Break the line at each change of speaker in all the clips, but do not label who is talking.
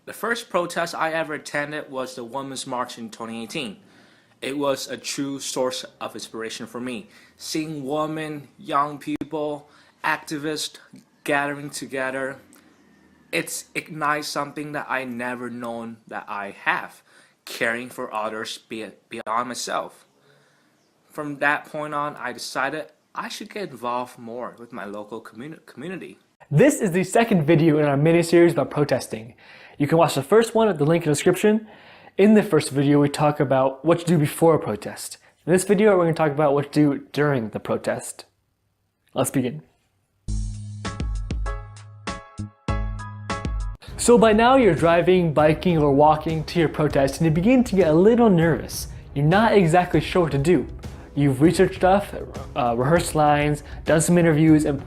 The first protest I ever attended was the Women's March in 2018. It was a true source of inspiration for me. Seeing women, young people, activists gathering together, it ignites something that I never known that I have, caring for others beyond myself. From that point on, I decided I should get involved more with my local community.
This is the second video in our mini-series about protesting. You can watch the first one at the link in the description. In the first video, we talk about what to do before a protest. In this video, we're going to talk about what to do during the protest. Let's begin. So by now, you're driving, biking, or walking to your protest, and you begin to get a little nervous. You're not exactly sure what to do. You've researched stuff, rehearsed lines, done some interviews, and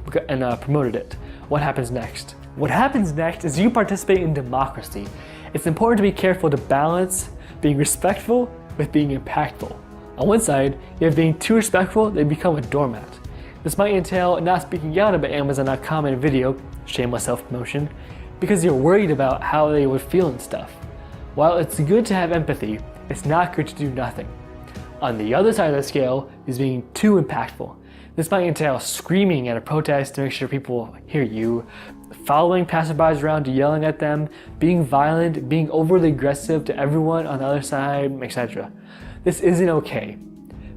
promoted it. What happens next? What happens next is you participate in democracy. It's important to be careful to balance being respectful with being impactful. On one side, you have being too respectful, they become a doormat. This might entail not speaking out about Amazon.com in a video, shameless self-promotion, because you're worried about how they would feel and stuff. While it's good to have empathy, it's not good to do nothing. On the other side of the scale is being too impactful. This might entail screaming at a protest to make sure people hear you, following passerbys around to yelling at them, being violent, being overly aggressive to everyone on the other side, etc. This isn't okay,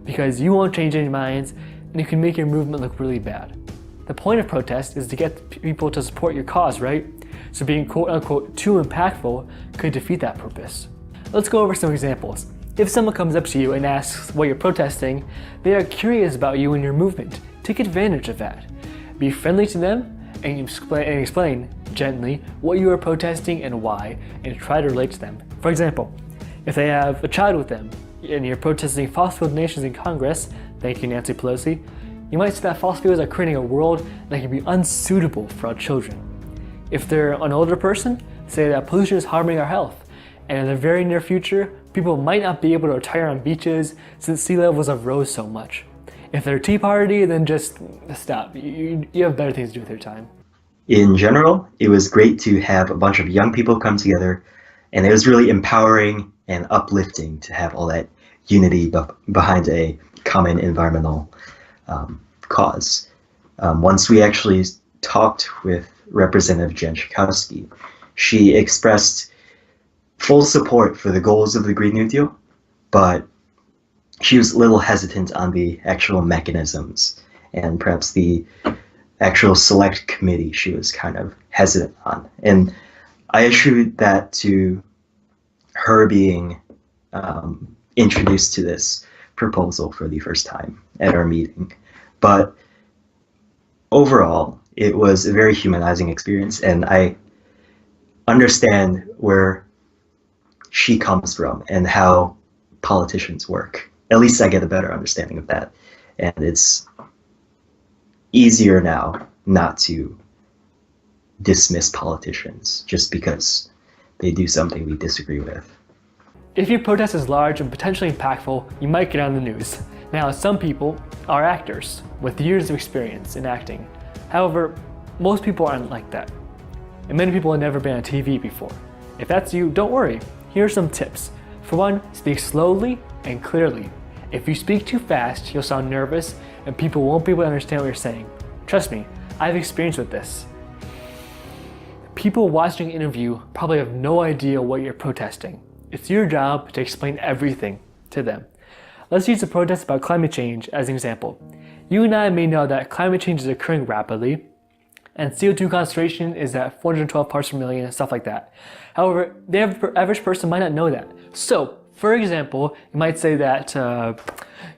because you won't change any minds and you can make your movement look really bad. The point of protest is to get people to support your cause, right? So being quote unquote too impactful could defeat that purpose. Let's go over some examples. If someone comes up to you and asks what you're protesting, they are curious about you and your movement. Take advantage of that. Be friendly to them and explain gently what you are protesting and why, and try to relate to them. For example, if they have a child with them and you're protesting fossil donations in Congress, thank you Nancy Pelosi, you might say that fossil fuels are creating a world that can be unsuitable for our children. If they're an older person, say that pollution is harming our health, and in the very near future, people might not be able to retire on beaches since sea levels have rose so much. If they're Tea Party, then just stop. You have better things to do with your time.
In general, it was great to have a bunch of young people come together, and it was really empowering and uplifting to have all that unity behind a common environmental cause. Once we actually talked with Representative Jen Schakowsky, she expressed full support for the goals of the Green New Deal, but she was a little hesitant on the actual mechanisms and perhaps the actual select committee she was kind of hesitant on. And I attribute that to her being introduced to this proposal for the first time at our meeting. But overall, it was a very humanizing experience, and I understand where she comes from and how politicians work. At least I get a better understanding of that. And it's easier now not to dismiss politicians just because they do something we disagree with.
If your protest is large and potentially impactful, you might get on the news. Now, some people are actors with years of experience in acting. However, most people aren't like that. And many people have never been on TV before. If that's you, don't worry. Here are some tips. For one, speak slowly and clearly. If you speak too fast, you'll sound nervous and people won't be able to understand what you're saying. Trust me, I have experience with this. People watching an interview probably have no idea what you're protesting. It's your job to explain everything to them. Let's use a protest about climate change as an example. You and I may know that climate change is occurring rapidly, and CO2 concentration is at 412 parts per million and stuff like that. However, the average person might not know that. So, for example, you might say that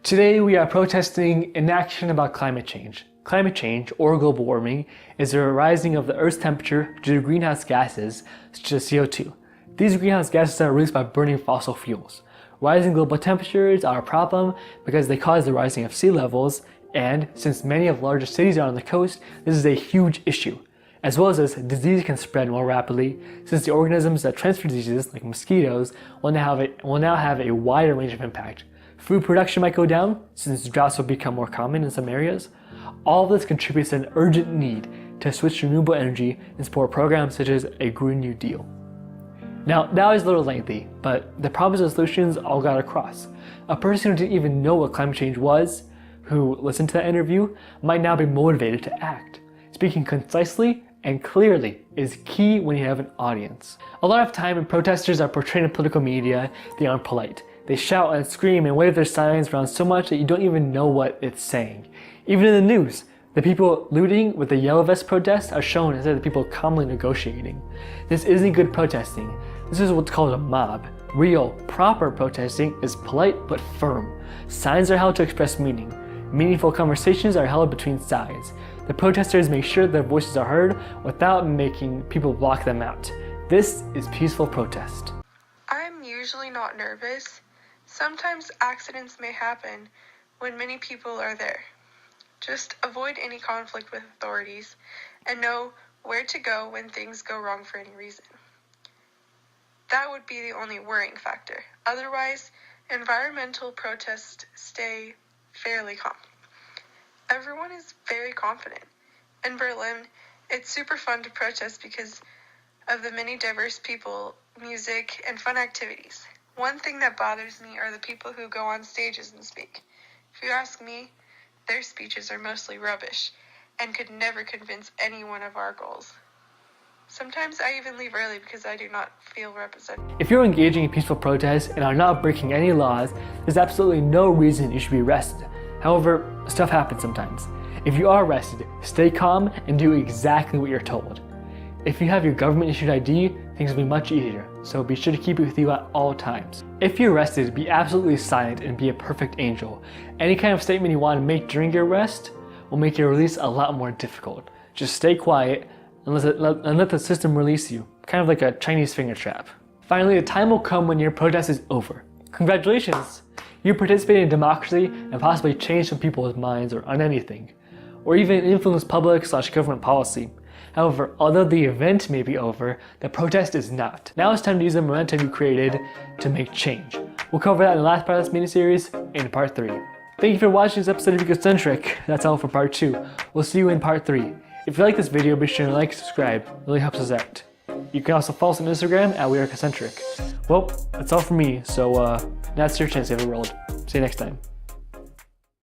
today we are protesting inaction about climate change. Climate change, or global warming, is the rising of the Earth's temperature due to greenhouse gases, such as CO2. These greenhouse gases are released by burning fossil fuels. Rising global temperatures are a problem because they cause the rising of sea levels, and since many of the largest cities are on the coast, this is a huge issue. As well as this, disease can spread more rapidly since the organisms that transfer diseases, like mosquitoes, will now have a wider range of impact. Food production might go down since droughts will become more common in some areas. All of this contributes to an urgent need to switch to renewable energy and support programs such as a Green New Deal. Now, that was a little lengthy, but the problems and solutions all got across. A person who didn't even know what climate change was, who listened to that interview, might now be motivated to act. Speaking concisely and clearly is key when you have an audience. A lot of time when protesters are portrayed in political media, they aren't polite. They shout and scream and wave their signs around so much that you don't even know what it's saying. Even in the news, the people looting with the yellow vest protests are shown instead of the people calmly negotiating. This isn't good protesting. This is what's called a mob. Real, proper protesting is polite but firm. Signs are held to express meaning. Meaningful conversations are held between sides. The protesters make sure their voices are heard without making people block them out. This is peaceful protest.
I'm usually not nervous. Sometimes accidents may happen when many people are there. Just avoid any conflict with authorities and know where to go when things go wrong for any reason. That would be the only worrying factor. Otherwise, environmental protests stay fairly calm. Everyone is very confident. In Berlin, it's super fun to protest because of the many diverse people, music, and fun activities. One thing that bothers me are the people who go on stages and speak. If you ask me, their speeches are mostly rubbish and could never convince anyone of our goals. Sometimes I even leave early because I do not feel represented.
If you're engaging in peaceful protests and are not breaking any laws, there's absolutely no reason you should be arrested. However, stuff happens sometimes. If you are arrested, stay calm and do exactly what you're told. If you have your government-issued ID, things will be much easier, so be sure to keep it with you at all times. If you're arrested, be absolutely silent and be a perfect angel. Any kind of statement you want to make during your arrest will make your release a lot more difficult. Just stay quiet and let the system release you, kind of like a Chinese finger trap. Finally, the time will come when your protest is over. Congratulations! You participated in democracy and possibly changed some people's minds or on anything, or even influenced public/government policy. However, although the event may be over, the protest is not. Now it's time to use the momentum you created to make change. We'll cover that in the last part of this mini-series in part 3. Thank you for watching this episode of Ecocentric. That's all for part 2. We'll see you in part 3. If you like this video, be sure to like and subscribe. It really helps us out. You can also follow us on Instagram at Ecocentric. Well, that's all for me, so now's your chance to have a world. See you next time.